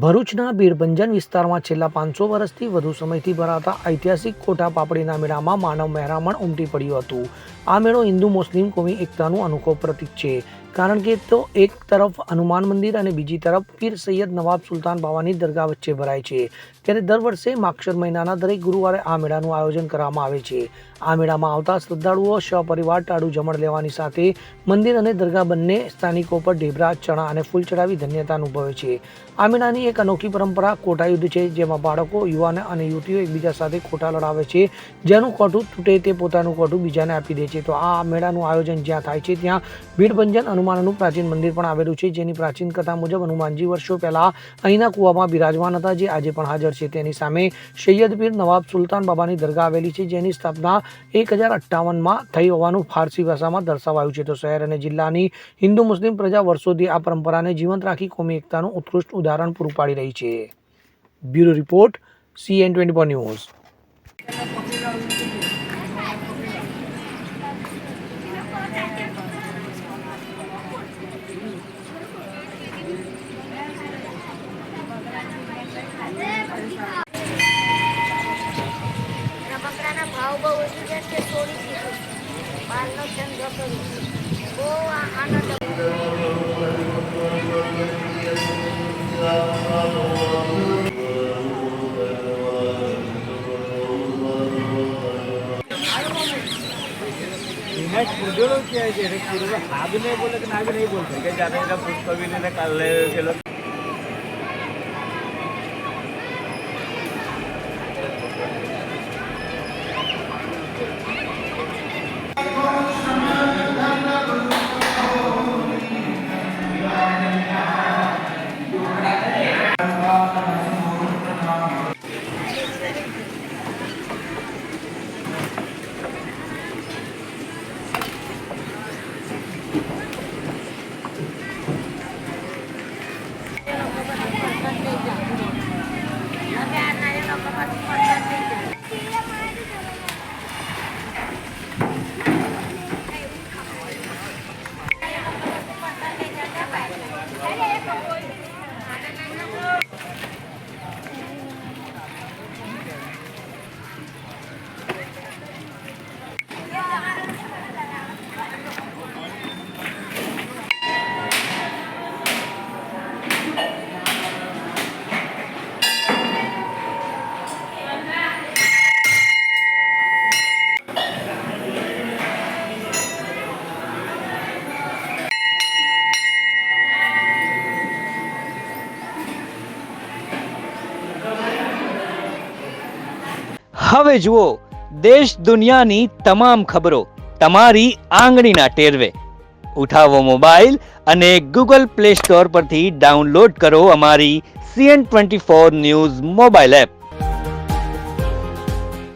ભરૂચના બીડભંજન વિસ્તારમાં છેલ્લા 500 વર્ષથી વધુ સમયથી ભરાતા ઐતિહાસિક કોઠા પાપડીના મેળામાં માનવ મહેરામણ ઉમટી પડ્યું હતું। આ મેળો હિન્દુ મુસ્લિમ કોમી એકતાનું અનોખો પ્રતીક છે, કારણ કે તો એક તરફ હનુમાન મંદિર અને બીજી તરફ પીર સૈયદ નવાબ સુલતાન બાવાની દરગાહ વચ્ચે ભરાય છે। ત્યારે દર વર્ષે માગશર મહિનાના દરેક ગુરુવારે આ મેળાનું આયોજન કરવામાં આવે છે। આ મેળામાં આવતા શ્રદ્ધાળુઓ સપરિવાર ટાળું જમણ લેવાની સાથે મંદિર અને દરગાહ બંને સ્થાનિકો પર ઢેબરા, ચણા અને ફૂલ ચડાવી ધન્યતા અનુભવે છે। આ મેળાની એક અનોખી પરંપરા કોઠા યુદ્ધ છે, જેમાં બાળકો, યુવાનો અને યુવતીઓ એકબીજા સાથે કોઠા લડાવે છે। જેનું કોઠું તૂટે તે પોતાનું કોઠું બીજાને આપી દે છે। તો આ મેળાનું આયોજન જ્યાં થાય છે ત્યાં બીડભંજન હનુમાનનું પ્રાચીન મંદિર પણ આવેલું છે, જેની પ્રાચીન કથા મુજબ હનુમાનજી વર્ષો પહેલા અહીંના કૂવામાં બિરાજમાન હતા, જે આજે પણ હાજર છે। તેની સામે સૈયદ પીર નવાબ સુલતાન બાબાની દરગાહ આવેલી છે, જેની સ્થાપના 1058માં થઈ હોવાનું ફારસી ભાષામાં દર્શાવાયું છે। તો શહેર અને જિલ્લાની હિન્દુ મુસ્લિમ પ્રજા વર્ષોથી આ પરંપરાને જીવંત રાખી કોમી એકતાનું ઉત્કૃષ્ટ ઉદાહરણ પૂરું પાડી રહી છે। Bureau report, CN24 news. બકરાના ભાવ બહુ ઓછી છે કે થોડી દીધું માલનો ધંધો કર્યો બહુ આનંદ हाँ भी नहीं बोले ना भी नहीं बोलते कि जाने का पुष्प भी नहीं निकाल ले के लोग હવે જુઓ દેશ દુનિયાની તમામ ખબરો તમારી આંગળીના ટેરવે। ઉઠાવો મોબાઈલ અને ગૂગલ પ્લે સ્ટોર પરથી ડાઉનલોડ કરો અમારી CN24 ન્યૂઝ મોબાઈલ એપ।